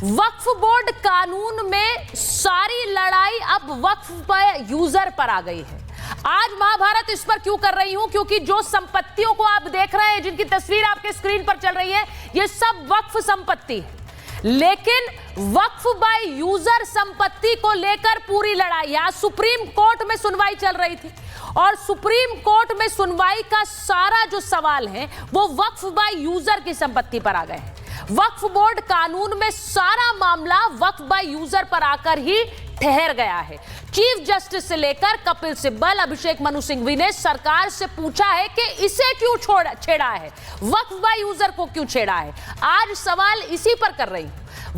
वक्फ board कानून में सारी लड़ाई अब वक्फ पर यूजर पर आ गई है। आज महाभारत इस पर क्यों कर रही हूं, क्योंकि जो संपत्तियों को आप देख रहे हैं, जिनकी तस्वीर आपके स्क्रीन पर चल रही है, ये सब वक्फ संपत्ति है। लेकिन वक्फ बाय यूजर संपत्ति को लेकर पूरी लड़ाई, आज सुप्रीम कोर्ट में सुनवाई चल रही थी और सुप्रीम कोर्ट में सुनवाई का सारा जो सवाल है वो वक्फ बाय यूजर की संपत्ति पर आ गए हैं। वक्फ बोर्ड कानून में सारा मामला वक्फ बाय यूजर पर आकर ही ठहर गया है। चीफ जस्टिस से लेकर कपिल सिब्बल, अभिषेक मनु सिंघवी ने सरकार से पूछा है कि इसे क्यों छेड़ा है, वक्फ बाय यूजर को क्यों छेड़ा है। आज सवाल इसी पर कर रही हूं,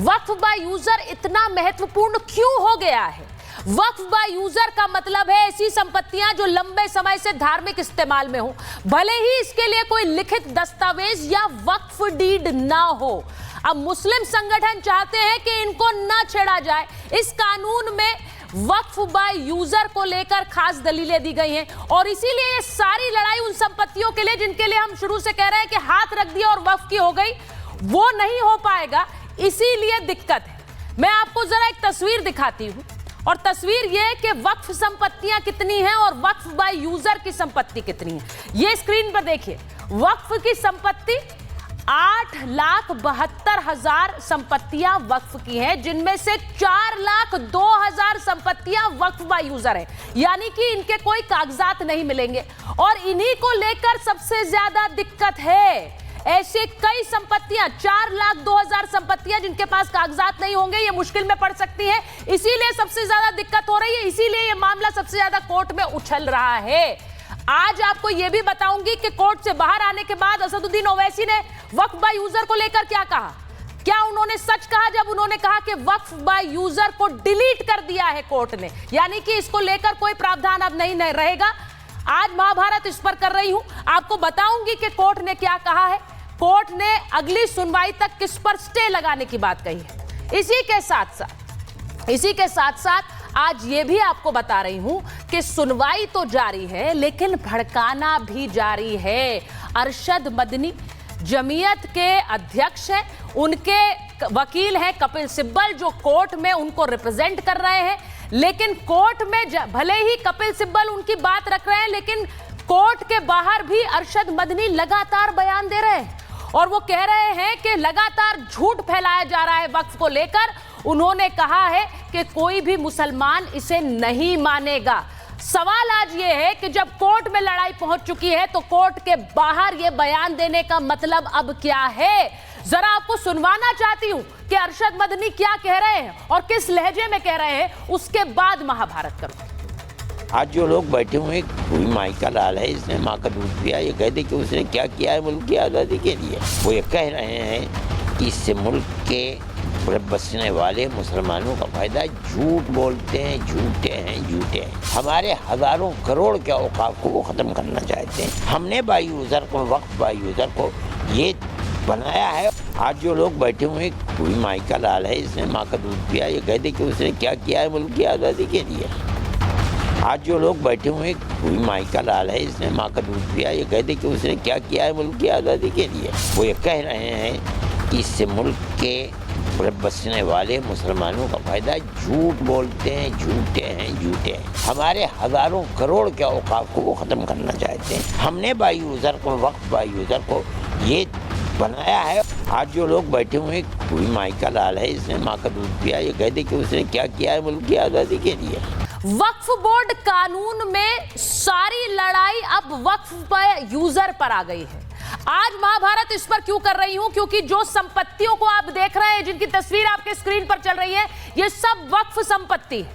वक्फ बाय यूजर इतना महत्वपूर्ण क्यों हो गया है। वक्फ बाय यूजर का मतलब है ऐसी संपत्तियां जो लंबे समय से धार्मिक इस्तेमाल में हो, भले ही इसके लिए कोई लिखित दस्तावेज या वक्फ डीड ना हो। अब मुस्लिम संगठन चाहते हैं कि इनको ना छेड़ा जाए। इस कानून में वक्फ बाय यूजर को लेकर खास दलीलें दी गई हैं और इसीलिए ये सारी लड़ाई उन संपत्तियों के लिए जिनके लिए हम शुरू से कह रहे हैं कि हाथ रख दिया और वक्फ की हो गई, वो नहीं हो पाएगा। इसीलिए दिक्कत है। मैं आपको जरा एक तस्वीर दिखाती हूं और तस्वीर यह है कि वक्फ संपत्तियां कितनी हैं और वक्फ बाय यूजर की संपत्ति कितनी है। ये स्क्रीन पर देखिए, वक्फ की संपत्ति 8,72,000 संपत्तियां वक्फ की हैं, जिनमें से 4,02,000 संपत्तियां वक्फ बाय यूजर हैं, यानी कि इनके कोई कागजात नहीं मिलेंगे। और इन्हीं को लेकर सबसे ज्यादा दिक्कत है। ऐसे कई संपत्तियां, 4,02,000 संपत्तियां जिनके पास कागजात नहीं होंगे, ये मुश्किल में पड़ सकती है। इसीलिए सबसे ज्यादा दिक्कत हो रही है, इसीलिए ये मामला सबसे ज्यादा कोर्ट में उछल रहा है। आज आपको यह भी बताऊंगी कि कोर्ट से बाहर आने के बाद असदुद्दीन ओवैसी ने वक्फ बाय यूजर को लेकर क्या कहा। क्या उन्होंने सच कहा जब उन्होंने कहा कि वक्फ बाय यूजर को डिलीट कर दिया है कोर्ट ने, यानी कि इसको लेकर कोई प्रावधान अब नहीं रहेगा। आज महाभारत इस पर कर रही हूं, आपको बताऊंगी कि कोर्ट ने क्या कहा है। कोर्ट ने अगली सुनवाई तक किस पर स्टे लगाने की बात कही है। इसी के साथ साथ आज ये भी आपको बता रही हूं कि सुनवाई तो जारी है लेकिन भड़काना भी जारी है। अरशद मदनी जमीयत के अध्यक्ष हैं, उनके वकील हैं कपिल सिब्बल, जो कोर्ट में उनको रिप्रेजेंट कर रहे हैं। लेकिन कोर्ट में भले ही कपिल सिब्बल उनकी बात रख रहे हैं, लेकिन कोर्ट के बाहर भी अरशद मदनी लगातार बयान दे रहे हैं और वो कह रहे हैं कि लगातार झूठ फैलाया जा रहा है वक्फ को लेकर। उन्होंने कहा है कि कोई भी मुसलमान इसे नहीं मानेगा। सवाल आज ये है कि जब कोर्ट में लड़ाई पहुंच चुकी है तो कोर्ट के बाहर ये बयान देने का मतलब अब क्या है। जरा आपको सुनवाना चाहती हूं कि अरशद मदनी क्या कह रहे हैं और किस लहजे में कह रहे हैं, उसके बाद महाभारत करो। आज जो लोग बैठे हुए, कोई माई का लाल है, इसने माँ का दूध पिया, ये कहते कि उसने क्या किया है मुल्क की आज़ादी के लिए। वो ये कह रहे हैं कि इससे मुल्क के बसने वाले मुसलमानों का फायदा। झूठ बोलते हैं, झूठे हैं। हमारे हजारों करोड़ के औकाफ को वो ख़त्म करना चाहते हैं। हमने बाय यूज़र को, वक्फ बाय यूज़र को ये बनाया है। आज जो लोग बैठे हुए, कोई माई का लाल है, इसने माँ का दूध पिया, ये कहते कि उसने क्या किया है मुल्क की आज़ादी के लिए। आज जो लोग बैठे हुए, कोई माई का लाल है, इसने माँ का दूध पिया, ये कहते कि उसने क्या किया है मुल्क की आज़ादी के लिए। वो ये कह रहे हैं कि इससे मुल्क के बसने वाले मुसलमानों का फायदा। झूठ बोलते हैं, झूठे हैं। हमारे हजारों करोड़ के औकाफ को वो ख़त्म करना चाहते हैं। हमने बाय यूज़र को, वक्फ बाय यूज़र को ये बनाया है। आज जो लोग बैठे हुए, कोई माई का लाल है, इसने माँ का दूध पिया, ये कहते कि उसने क्या किया है मुल्क की आज़ादी के लिए। वक्फ बोर्ड कानून में सारी लड़ाई अब वक्फ बाय यूजर पर आ गई है। आज महाभारत इस पर क्यों कर रही हूं, क्योंकि जो संपत्तियों को आप देख रहे हैं, जिनकी तस्वीर आपके स्क्रीन पर चल रही है, ये सब वक्फ संपत्ति है।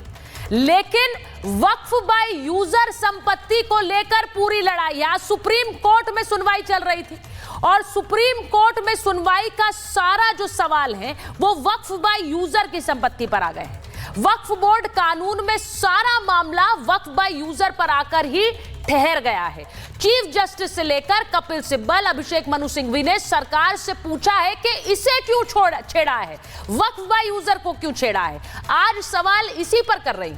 लेकिन वक्फ बाय यूजर संपत्ति को लेकर पूरी लड़ाई, आज सुप्रीम कोर्ट में सुनवाई चल रही थी और सुप्रीम कोर्ट में सुनवाई का सारा जो सवाल है वो वक्फ बाय यूजर की संपत्ति पर आ गए हैं। वक्फ बोर्ड कानून में सारा मामला वक्फ बाय यूजर पर आकर ही ठहर गया है। चीफ जस्टिस से लेकर कपिल सिब्बल, अभिषेक मनु सिंघवी ने सरकार से पूछा है कि इसे क्यों छेड़ा है, वक्फ बाय यूजर को क्यों छेड़ा है। आज सवाल इसी पर कर रही हूं,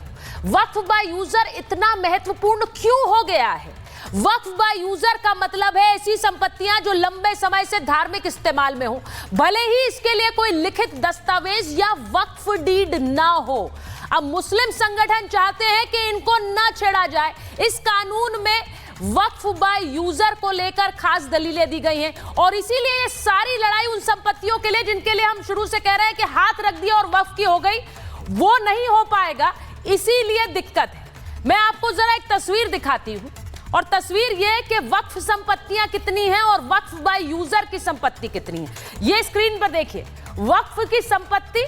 वक्फ बाय यूजर इतना महत्वपूर्ण क्यों हो गया है। वक्फ बाय यूजर का मतलब है ऐसी संपत्तियां जो लंबे समय से धार्मिक इस्तेमाल में हो, भले ही इसके लिए कोई लिखित दस्तावेज या वक्फ डीड ना हो। अब मुस्लिम संगठन चाहते हैं कि इनको ना छेड़ा जाए। इस कानून में वक्फ बाय यूजर को लेकर खास दलीलें दी गई हैं और इसीलिए ये सारी लड़ाई उन संपत्तियों के लिए जिनके लिए हम शुरू से कह रहे हैं कि हाथ रख दिया और वक्फ की हो गई, वो नहीं हो पाएगा, इसीलिए दिक्कत है। मैं आपको जरा एक तस्वीर दिखाती हूं और तस्वीर ये है कि वक्फ संपत्तियां कितनी हैं और वक्फ बाय यूजर की संपत्ति कितनी है। ये स्क्रीन पर देखिए, वक्फ की संपत्ति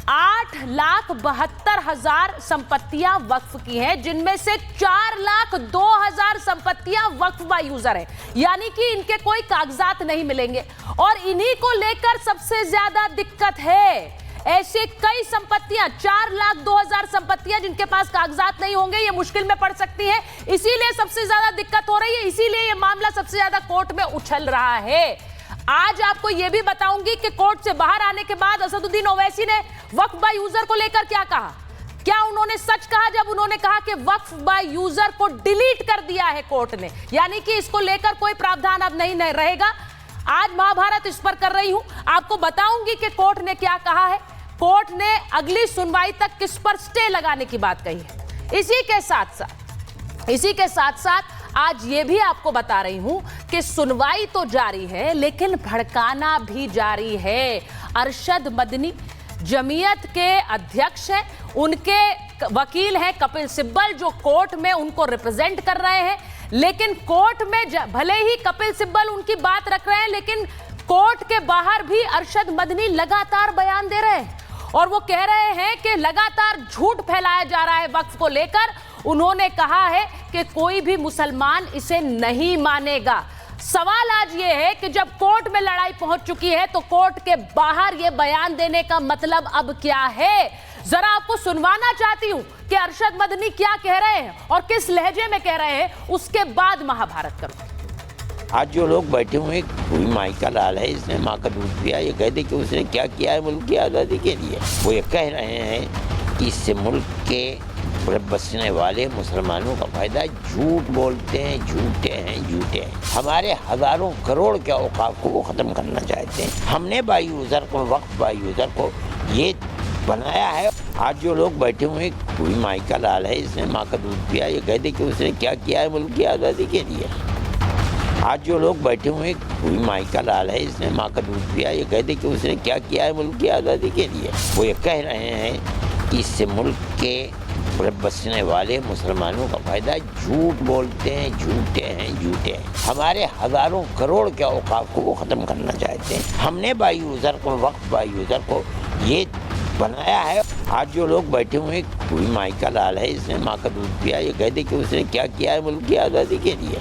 8,72,000 संपत्तियां वक्फ की हैं, जिनमें से 4,02,000 संपत्तियां वक्फ बाय यूजर हैं, यानी कि इनके कोई कागजात नहीं मिलेंगे और इन्हीं को लेकर सबसे ज्यादा दिक्कत है। ऐसे कई संपत्तियां, 4,02,000 संपत्तियां जिनके पास कागजात नहीं होंगे, ये मुश्किल में पड़ सकती है, इसीलिए सबसे ज्यादा दिक्कत हो रही है, इसीलिए ये मामला सबसे ज्यादा कोर्ट में उछल रहा है। आज आपको यह भी बताऊंगी कि कोर्ट से बाहर आने के बाद असदुद्दीन ओवैसी ने वक्फ बाय यूजर को लेकर क्या कहा। क्या उन्होंने सच कहा जब उन्होंने कहा कि वक्फ बाय यूजर को डिलीट कर दिया है कोर्ट ने, यानी कि इसको लेकर कोई प्रावधान अब नहीं रहेगा। आज महाभारत इस पर कर रही हूं, आपको बताऊंगी कि कोर्ट ने क्या कहा है। कोर्ट ने अगली सुनवाई तक किस पर स्टे लगाने की बात कही है। इसी के साथ साथ आज ये भी आपको बता रही हूं कि सुनवाई तो जारी है लेकिन भड़काना भी जारी है। अरशद मदनी जमीयत के अध्यक्ष हैं, उनके वकील हैं कपिल सिब्बल, जो कोर्ट में उनको रिप्रेजेंट कर रहे हैं, लेकिन कोर्ट में भले ही कपिल सिब्बल उनकी बात रख रहे हैं, लेकिन कोर्ट के बाहर भी अरशद मदनी लगातार बयान दे रहे हैं और वो कह रहे हैं कि लगातार झूठ फैलाया जा रहा है वक्फ को लेकर। उन्होंने कहा है कि कोई भी मुसलमान इसे नहीं मानेगा। सवाल आज ये है कि जब कोर्ट में लड़ाई पहुंच चुकी है तो कोर्ट के बाहर ये बयान देने का मतलब अब क्या है। जरा आपको सुनवाना चाहती हूं कि अरशद मदनी क्या कह रहे हैं और किस लहजे में कह रहे हैं, उसके बाद महाभारत करो। आज जो लोग बैठे हुए, कोई माई का लाल है, इसने माँ का दूध पिया, ये कह दे कि उसने क्या किया है मुल्क की आज़ादी के लिए। वो ये कह रहे हैं कि इससे मुल्क के बसने वाले मुसलमानों का फायदा। झूठ बोलते हैं, झूठे हैं। हमारे हजारों करोड़ के औकाफ को वो ख़त्म करना चाहते हैं। हमने बाय यूज़र को, वक्फ बाय यूज़र को ये बनाया है। आज जो लोग बैठे हुए, कोई माई का लाल है, इसने माँ का दूध पिया, ये कह दे कि उसने क्या किया है मुल्क की आज़ादी के लिए। आज जो लोग बैठे हुए, कोई माई का लाल है, इसने माँ का दूध पिया, ये कह दे कि उसने क्या किया है मुल्क की आज़ादी के लिए। वो ये कह रहे हैं कि इससे मुल्क के बसने वाले मुसलमानों का फायदा। झूठ बोलते हैं, झूठे हैं। हमारे हजारों करोड़ के औकाफ को वो ख़त्म करना चाहते हैं। हमने बाय यूज़र को, वक्फ बाय यूज़र को ये बनाया है। आज जो लोग बैठे हुए, कोई माई का लाल है, इसने माँ का दूध पिया, ये कह दे कि उसने क्या किया है मुल्क की आज़ादी के लिए।